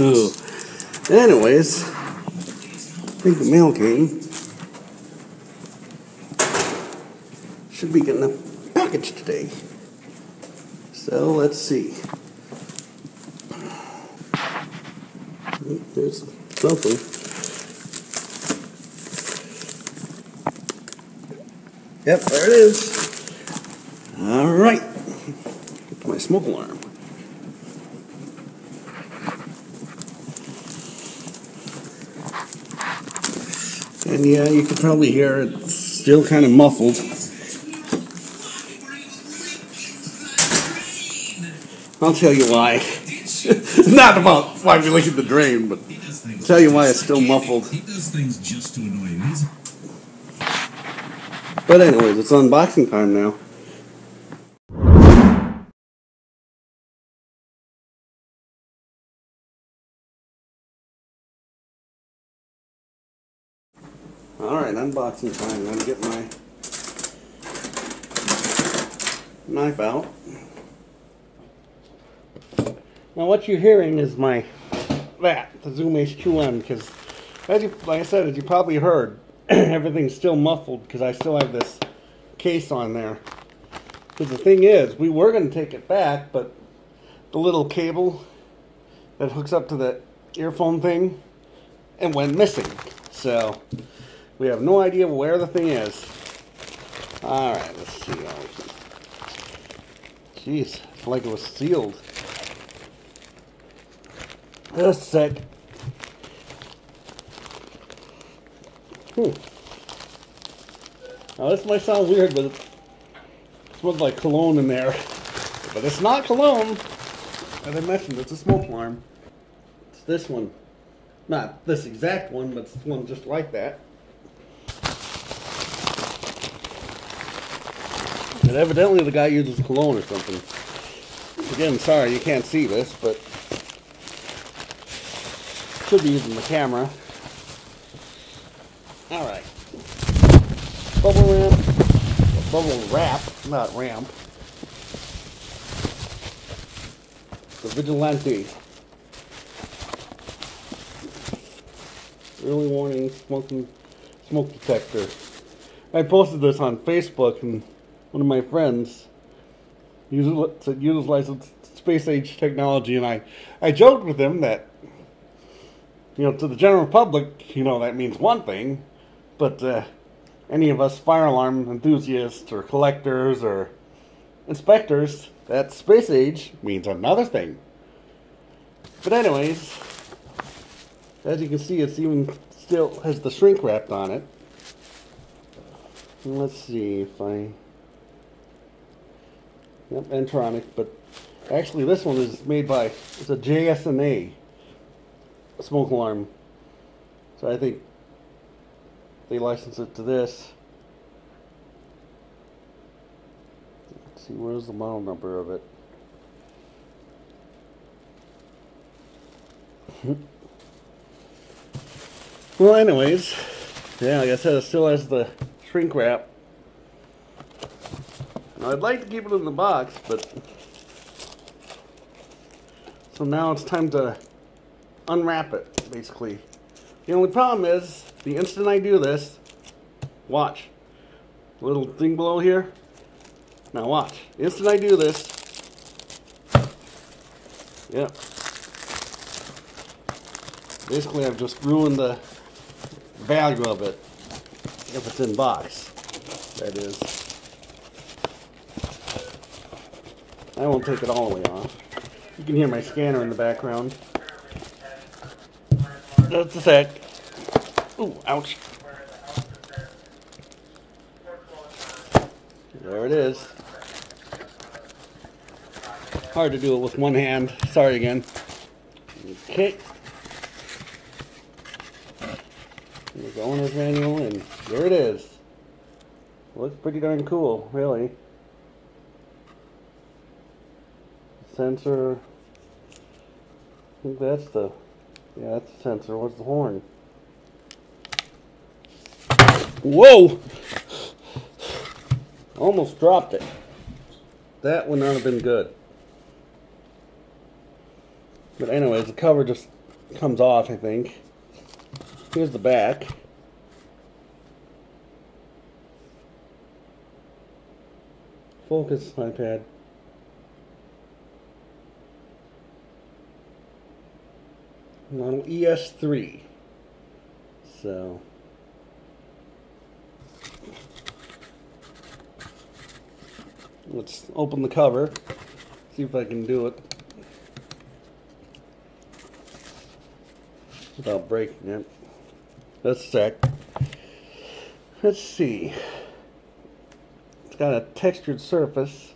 Ooh. Anyways, I think the mail came. Should be getting a package today. So let's see. There's something. Yep, there it is. All right. Get to my smoke alarm. And yeah, you can probably hear it's still kind of muffled. I'll tell you why. Not about why we look at the drain, but I'll tell you why it's still muffled. He does things just to annoy you. But anyways, it's unboxing time now. Alright, unboxing time. I'm going to get my knife out. Now what you're hearing is the Zoom H2M, because like I said, as you probably heard, everything's still muffled because I still have this case on there. Because the thing is, we were going to take it back, but the little cable that hooks up to the earphone thing, it went missing. So we have no idea where the thing is. Alright, let's see. Jeez, it's like it was sealed. Just a sec. Now this might sound weird, but it smells like cologne in there. But it's not cologne. As I mentioned, it's a smoke alarm. It's this one. Not this exact one, but it's one just like that. And evidently the guy uses cologne or something. Again, sorry you can't see this, but should be using the camera. Alright. Bubble wrap, not ramp. The Vigilante. Early warning smoke detector. I posted this on Facebook, and one of my friends utilizes space age technology, and I joked with him that, you know, to the general public, you know, that means one thing, but any of us fire alarm enthusiasts or collectors or inspectors, that space age means another thing. But anyways, as you can see, it's even still has the shrink wrapped on it. And let's see if I... Yep, Entronic, but actually this one is made by, it's a JS&A smoke alarm. So I think they license it to this. Let's see, where's the model number of it? Well, anyways, yeah, like I said, it still has the shrink wrap. Now, I'd like to keep it in the box, but so now it's time to unwrap it, basically. The only problem is, the instant I do this, watch. Little thing below here. Now watch. The instant I do this, yep. Basically, I've just ruined the value of it, if it's in box, that is. I won't take it all the way off. You can hear my scanner in the background. Just a sec. Ooh, ouch. There it is. Hard to do it with one hand. Sorry again. Okay. Here's the owner's manual, and there it is. Looks pretty darn cool, really. Sensor. I think that's the... Yeah, that's the sensor. What's the horn? Whoa! Almost dropped it. That would not have been good. But anyways, the cover just comes off, I think. Here's the back. Focus, iPad. Model ES3. So let's open the cover, see if I can do it without breaking it. That's sick. Let's see. It's got a textured surface.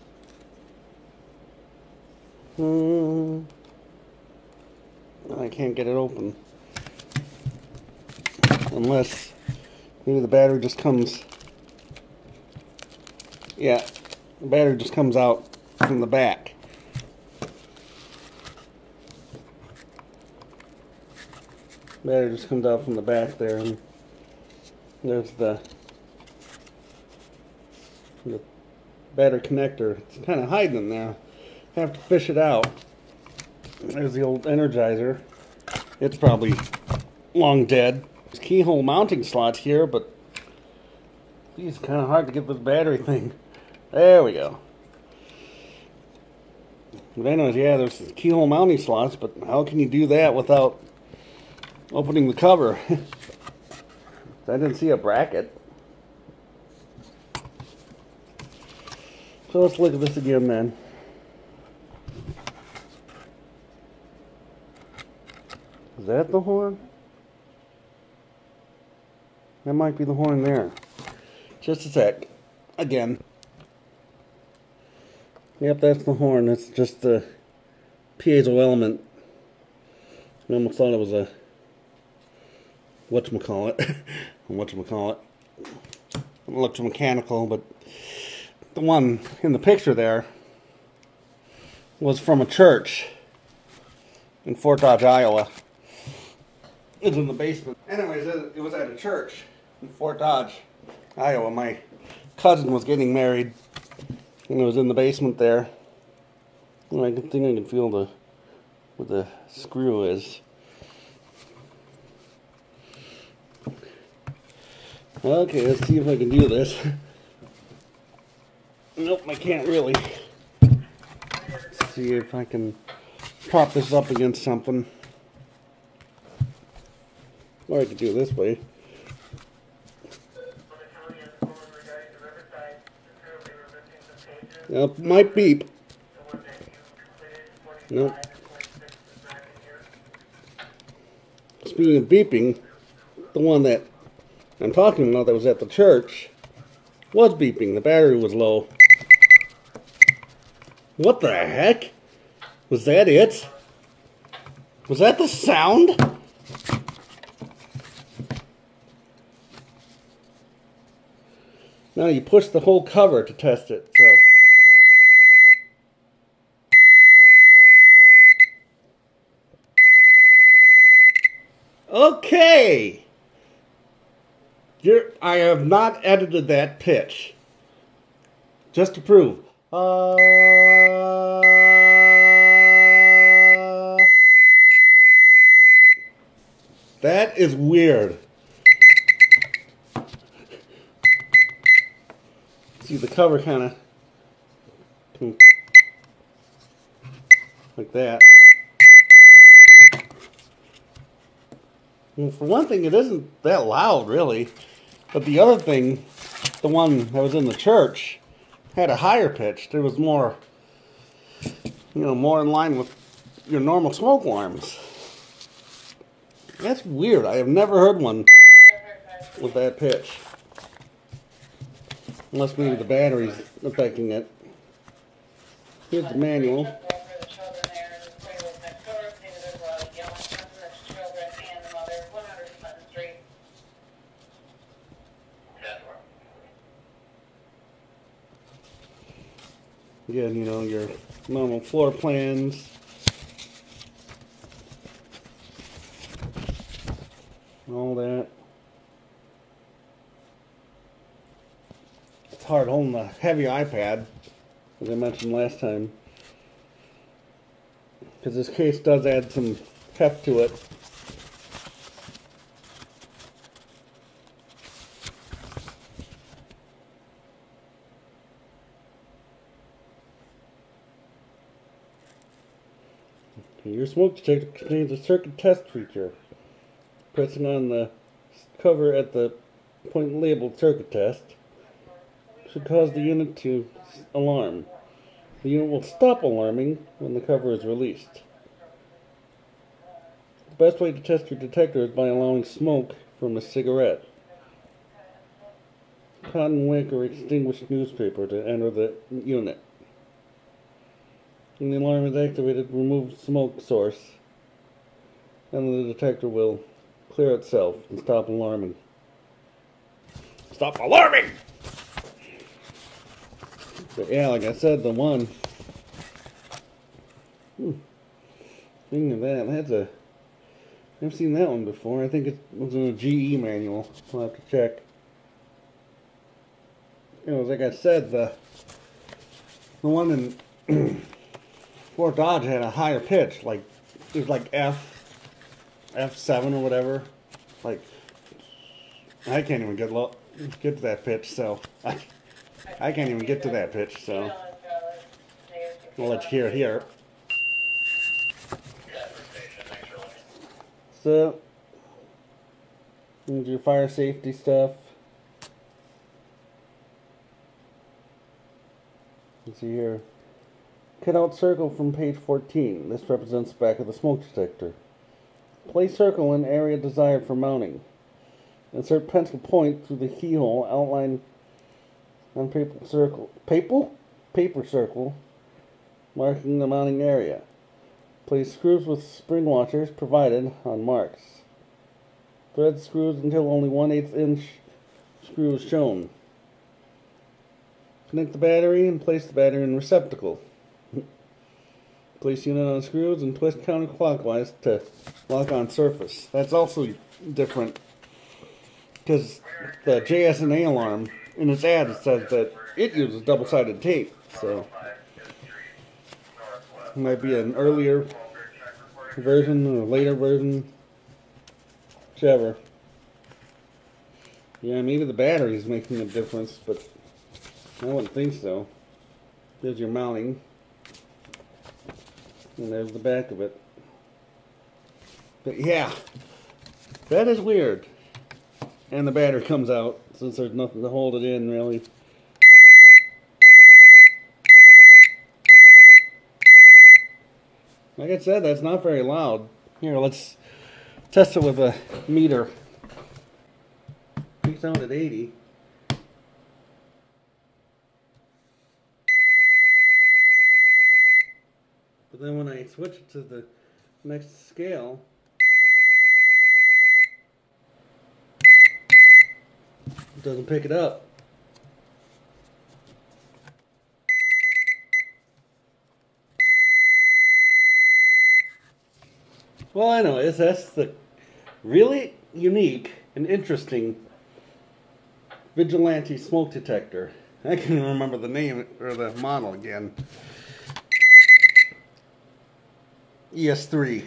I can't get it open. Unless maybe the battery just comes. Yeah, the battery just comes out from the back. Battery just comes out from the back there, and there's the battery connector. It's kind of hiding in there. Have to fish it out. There's the old Energizer. It's probably long dead. There's keyhole mounting slots here, but it's kind of hard to get this battery thing. There we go. But anyways, yeah, there's keyhole mounting slots, but how can you do that without opening the cover? I didn't see a bracket. So let's look at this again then. Is that the horn? That might be the horn there. Just a sec. Again. Yep, that's the horn. That's just the piezo element. I almost thought it was a whatchamacallit. It looked mechanical, but the one in the picture there was from a church in Fort Dodge, Iowa. It's in the basement. Anyways, it was at a church in Fort Dodge, Iowa. My cousin was getting married, and it was in the basement there. And I think I can feel where the screw is. Okay, let's see if I can do this. Nope, I can't really. Let's see if I can prop this up against something. Or I could do it this way. It might beep. Nope. Speaking of beeping, the one that I'm talking about that was at the church was beeping. The battery was low. What the heck? Was that it? Was that the sound? Now you push the whole cover to test it, so. Okay! I have not edited that pitch. Just to prove. That is weird. See, the cover kind of like that. And for one thing, it isn't that loud, really. But the other thing, the one that was in the church, had a higher pitch. There was more, more in line with your normal smoke alarms. That's weird. I have never heard one with that pitch. Unless maybe the battery's affecting it. Here's the manual. Again, your normal floor plans. All that. It's hard holding holding a heavy iPad, as I mentioned last time, because this case does add some heft to it. Your smoke detector contains a circuit test feature. Pressing on the cover at the point labeled circuit test should cause the unit to alarm. The unit will stop alarming when the cover is released. The best way to test your detector is by allowing smoke from a cigarette, cotton wick, or extinguished newspaper to enter the unit. When the alarm is activated, remove smoke source, and the detector will clear itself and stop alarming. Stop alarming! But yeah, like I said, the one. Speaking of that, I've seen that one before. I think it was in a GE manual. I'll have to check. You know, like I said, the one in Fort Dodge had a higher pitch, like it was like F7 or whatever. Like I can't even get to that pitch, so I can't even get to that pitch. So I'll let you hear it here. So here's your fire safety stuff. You see here. Cut out circle from page 14. This represents the back of the smoke detector. Place circle in area desired for mounting. Insert pencil point through the keyhole outlined on paper circle, marking the mounting area. Place screws with spring washers provided on marks. Thread screws until only 1/8 inch screw is shown. Connect the battery and place the battery in receptacle. Place unit on screws and twist counterclockwise to lock on surface. That's also different because the JS&A alarm, in its ad, it says that it uses double-sided tape. So it might be an earlier version or a later version, whichever. Yeah, maybe the battery is making a difference, but I wouldn't think so. There's your mounting. And there's the back of it. But yeah, that is weird. And the battery comes out since there's nothing to hold it in, really. Like I said, that's not very loud. Here, let's test it with a meter. Peaks out at 80. But then when I switch it to the next scale, it doesn't pick it up. Well, anyways, that's the really unique and interesting Vigilante smoke detector. I can't even remember the name or the model again. ES3.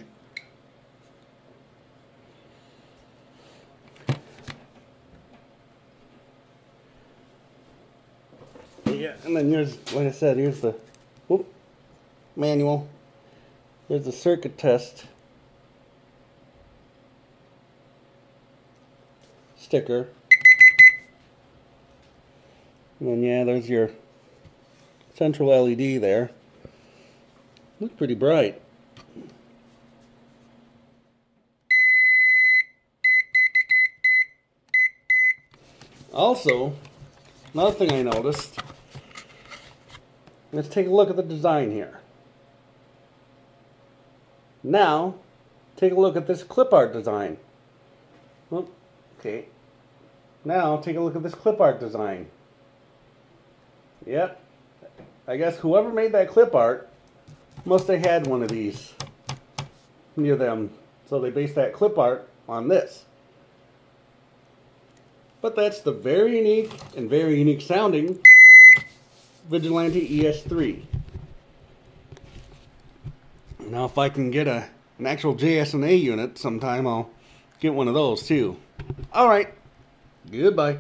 Yeah, and then here's, like I said, here's the manual. There's the circuit test sticker. And then, yeah, there's your central LED there. Looks pretty bright. Also, another thing I noticed, let's take a look at the design here. Now, take a look at this clip art design. Oh, okay. Now, take a look at this clip art design. Yep. I guess whoever made that clip art must have had one of these near them. So they based that clip art on this. But that's the very unique and very unique sounding Vigilante ES3. Now if I can get an actual JS&A unit sometime, I'll get one of those too. Alright, goodbye.